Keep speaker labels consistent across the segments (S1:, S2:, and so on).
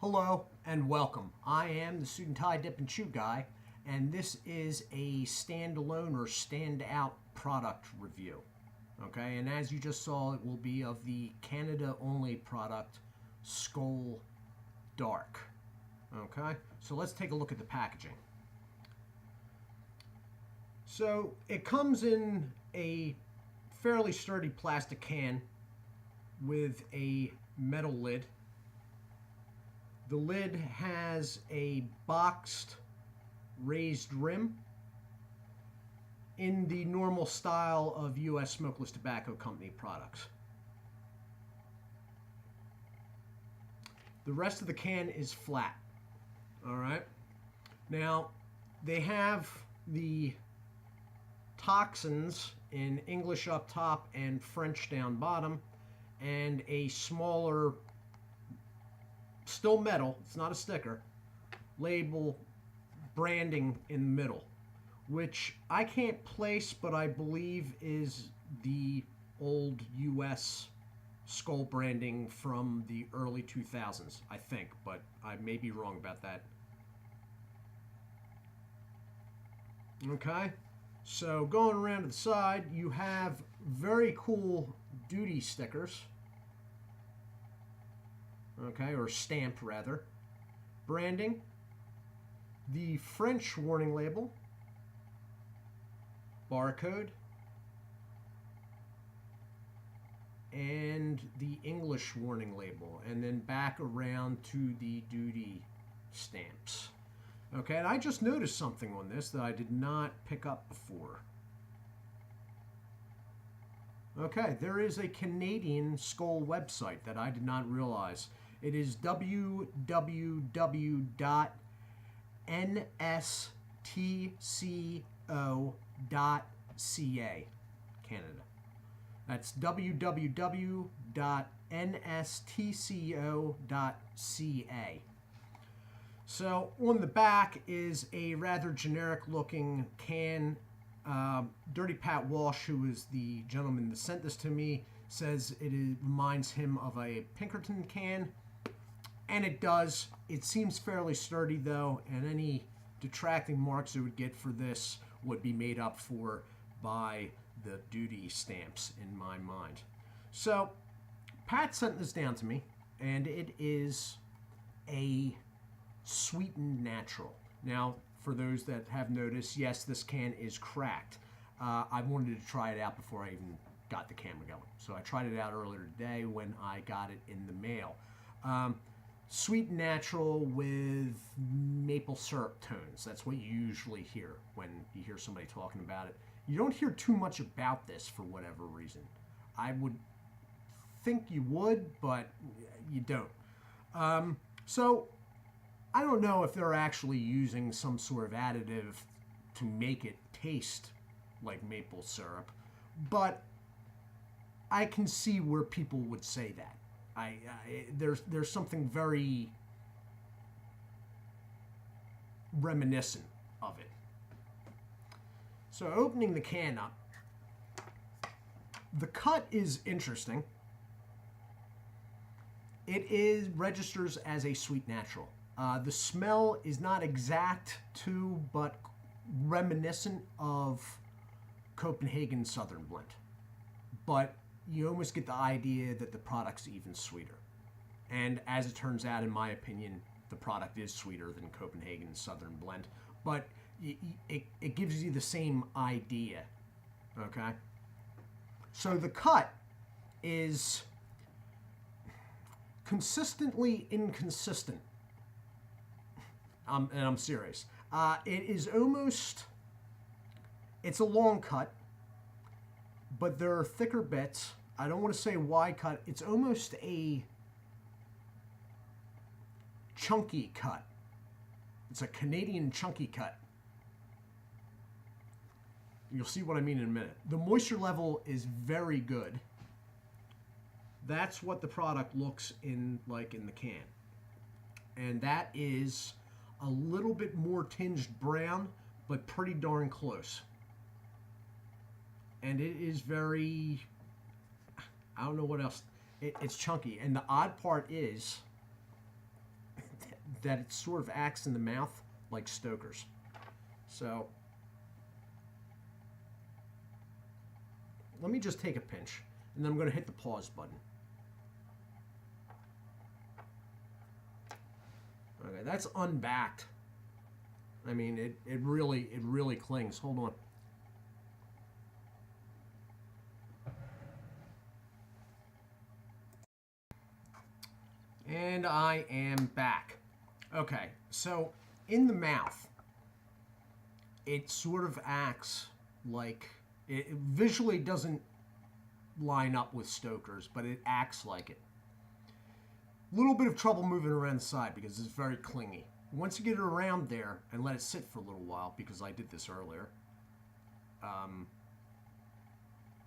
S1: Hello and welcome. I am the Suit&Tie Dip&Chew Guy, and this is a standalone or standout product review. Okay, and as you just saw, it will be of the Canada-only product, Skoal Dark. Okay, so let's take a look at the packaging. So it comes in a fairly sturdy plastic can with a metal lid. The lid has a boxed raised rim in the normal style of U.S. Smokeless Tobacco Company products. The rest of the can is flat. All right. Now, they have the toxins in English up top and French down bottom, and a smaller, still metal, it's not a sticker, label branding in the middle, which I can't place, but I believe is the old US Skoal branding from the early 2000s, I think, but I may be wrong about that. Okay, so going around to the side, you have very cool duty stickers. Okay, or stamped rather. Branding. The French warning label. Barcode. And the English warning label. And then back around to the duty stamps. Okay, and I just noticed something on this that I did not pick up before. Okay, there is a Canadian Skoal website that I did not realize. It is www.nstco.ca, Canada. That's www.nstco.ca. So on the back is a rather generic looking can. Dirty Pat Walsh, who is the gentleman that sent this to me, says it reminds him of a Pinkerton can. And it does. It seems fairly sturdy though, and any detracting marks it would get for this would be made up for by the duty stamps in my mind. So Pat sent this down to me, and it is a sweetened natural. Now, for those that have noticed, yes, this can is cracked. I wanted to try it out before I even got the camera going. So I tried it out earlier today when I got it in the mail. Sweet and natural with maple syrup tones. That's what you usually hear when you hear somebody talking about it. You don't hear too much about this for whatever reason. I would think you would, but you don't. So I don't know if they're actually using some sort of additive to make it taste like maple syrup, but I can see where people would say that. There's something very reminiscent of it. So opening the can up, the cut is interesting. It registers as a sweet natural. The smell is not exact to, but reminiscent of Copenhagen Southern Blend. But you almost get the idea that the product's even sweeter. And as it turns out, in my opinion, the product is sweeter than Copenhagen Southern Blend. But it gives you the same idea. Okay? So the cut is consistently inconsistent. And I'm serious. It is almost, it's a long cut, but there are thicker bits. I don't want to say wide cut. It's almost a chunky cut. It's a Canadian chunky cut. You'll see what I mean in a minute. The moisture level is very good. That's what the product looks like in the can. And that is a little bit more tinged brown, but pretty darn close. And it is very, I don't know what else. It's chunky. And the odd part is that it sort of acts in the mouth like Stoker's. So let me just take a pinch, and then I'm going to hit the pause button. Okay, that's unbacked. I mean, it really clings. Hold on. And I am back. Okay, so in the mouth, it sort of acts like, it visually doesn't line up with Stoker's, but it acts like it. Little bit of trouble moving around the side because it's very clingy. Once you get it around there and let it sit for a little while, because I did this earlier,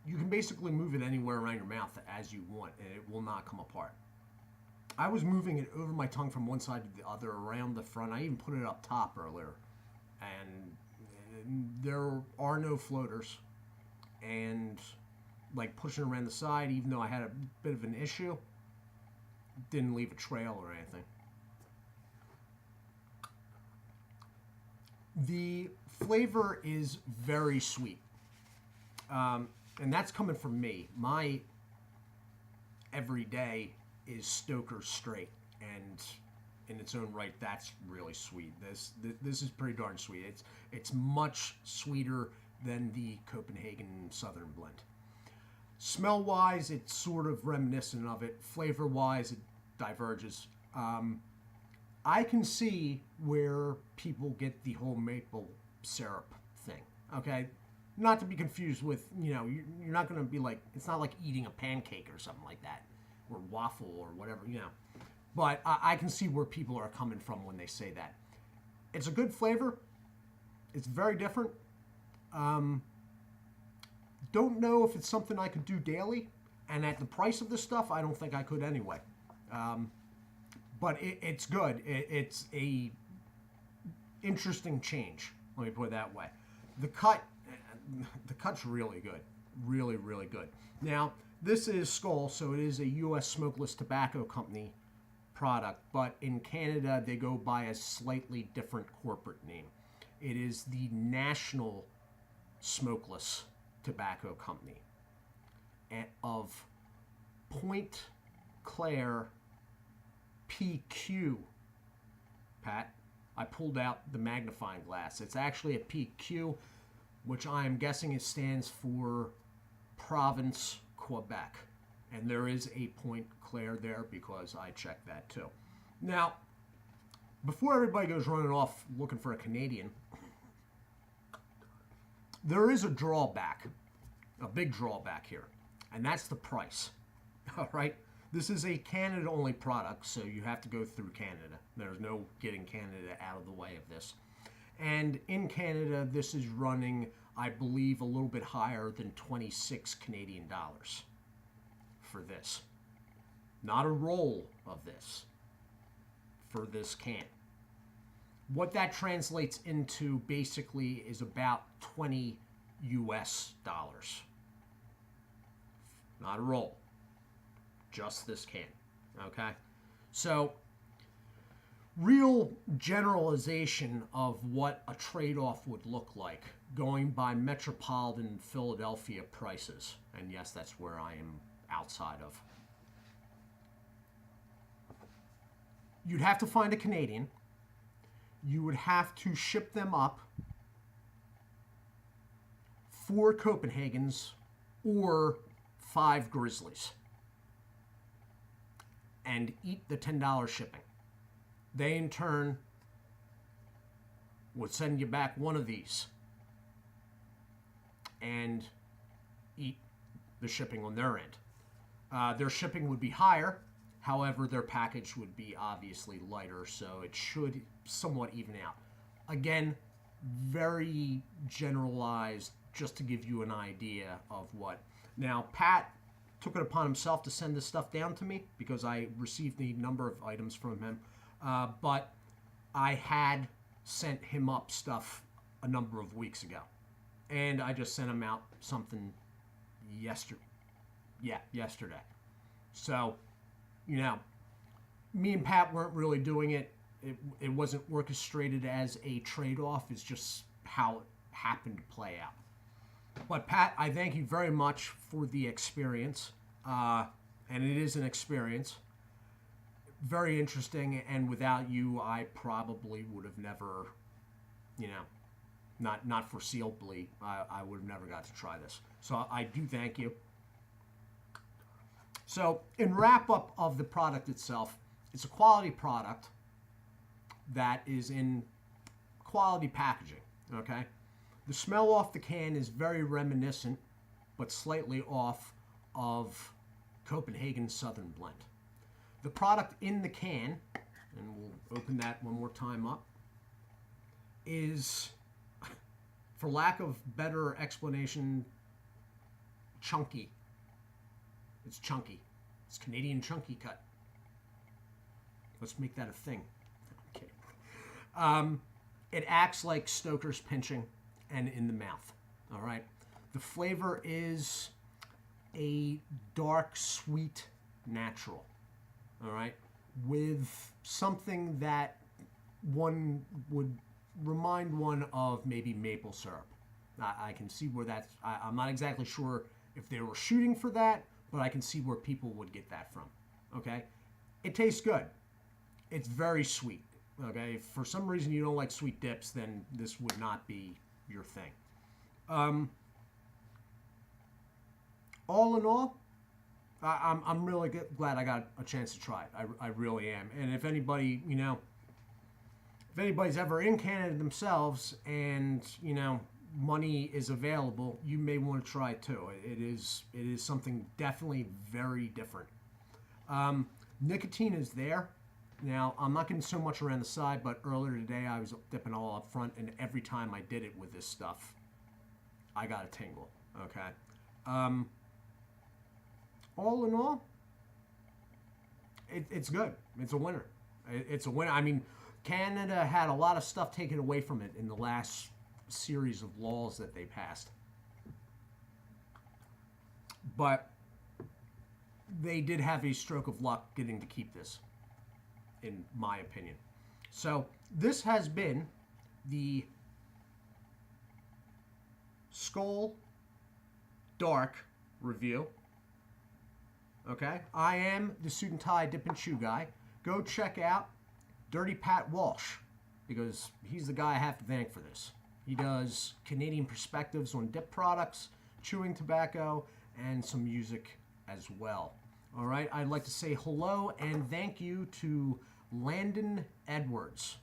S1: you can basically move it anywhere around your mouth as you want, and it will not come apart. I was moving it over my tongue from one side to the other, around the front. I even put it up top earlier. And there are no floaters. And like pushing around the side, even though I had a bit of an issue, didn't leave a trail or anything. The flavor is very sweet. And that's coming from me. My everyday is Stoker's straight, and in its own right, that's really sweet. This is pretty darn sweet. It's much sweeter than the Copenhagen Southern blend. Smell-wise, it's sort of reminiscent of it. Flavor-wise, it diverges. I can see where people get the whole maple syrup thing. Okay, not to be confused with, you know, you're not going to be like, it's not like eating a pancake or something like that, or waffle or whatever, you know. But I can see where people are coming from when they say that. It's a good flavor. It's very different. Don't know if it's something I could do daily. And at the price of this stuff, I don't think I could anyway. But it's good. It's a interesting change. Let me put it that way. The cut's really good. Really, really good. Now, this is Skoal, so it is a U.S. smokeless tobacco company product, but in Canada they go by a slightly different corporate name. It is the National Smokeless Tobacco Company of Point Claire PQ. Pat, I pulled out the magnifying glass. It's actually a PQ, which I am guessing it stands for Province Quebec. And there is a Point Claire there because I checked that too. Now, before everybody goes running off looking for a Canadian, there is a drawback, a big drawback here, and that's the price. All right? This is a Canada-only product, so you have to go through Canada. There's no getting Canada out of the way of this. And in Canada, this is running, I believe, a little bit higher than 26 Canadian dollars for this. Not a roll of this, for this can. What that translates into basically is about 20 US dollars. Not a roll. Just this can. Okay? So, real generalization of what a trade-off would look like going by metropolitan Philadelphia prices. And yes, that's where I am outside of. You'd have to find a Canadian. You would have to ship them up 4 Copenhagens or 5 Grizzlies and eat the $10 shipping. They in turn would send you back one of these and eat the shipping on their end. Their shipping would be higher. However, their package would be obviously lighter, so it should somewhat even out. Again, very generalized, just to give you an idea of what. Now, Pat took it upon himself to send this stuff down to me because I received the number of items from him. But I had sent him up stuff a number of weeks ago. And I just sent him out something yesterday. Yeah, yesterday. So, you know, me and Pat weren't really doing it it wasn't orchestrated as a trade-off. It's just how it happened to play out. But Pat, I thank you very much for the experience, and it is an experience. Very interesting, and without you, I probably would have never, not foreseeably, I would have never got to try this. So I do thank you. So in wrap-up of the product itself, it's a quality product that is in quality packaging, okay? The smell off the can is very reminiscent, but slightly off of Copenhagen Southern Blend. The product in the can, and we'll open that one more time up, is, for lack of better explanation, chunky. It's chunky. It's Canadian chunky cut. Let's make that a thing. Okay. It acts like Stoker's pinching and in the mouth. All right. The flavor is a dark, sweet, natural. All right. With something that one would remind one of maybe maple syrup. I can see where that's, I'm not exactly sure if they were shooting for that, but I can see where people would get that from. Okay. It tastes good. It's very sweet. Okay. If for some reason you don't like sweet dips, then this would not be your thing. All in all, I'm really glad I got a chance to try it. I really am. And if anybody, if anybody's ever in Canada themselves and, money is available, you may want to try it too. It is something definitely very different. Nicotine is there. Now, I'm not getting so much around the side, but earlier today I was dipping all up front, and every time I did it with this stuff, I got a tingle. Okay. All in all, it's good. It's a winner. It's a winner. I mean, Canada had a lot of stuff taken away from it in the last series of laws that they passed. But they did have a stroke of luck getting to keep this, in my opinion. So this has been the Skoal Dark review. Okay, I am the Suit&Tie Dip&ChewGuy. Go check out Dirty Pat Walsh, because he's the guy I have to thank for this. He does Canadian perspectives on dip products, chewing tobacco, and some music as well. All right, I'd like to say hello and thank you to Landon Edwards.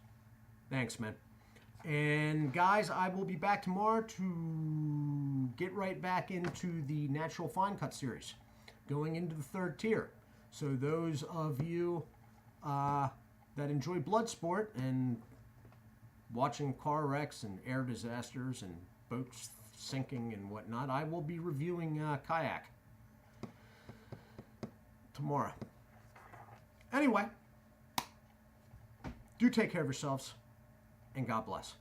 S1: Thanks, man. And guys, I will be back tomorrow to get right back into the Natural Fine Cut series, going into the third tier. So those of you that enjoy blood sport and watching car wrecks and air disasters and boats sinking and whatnot, I will be reviewing kayak tomorrow. Anyway, do take care of yourselves, and God bless.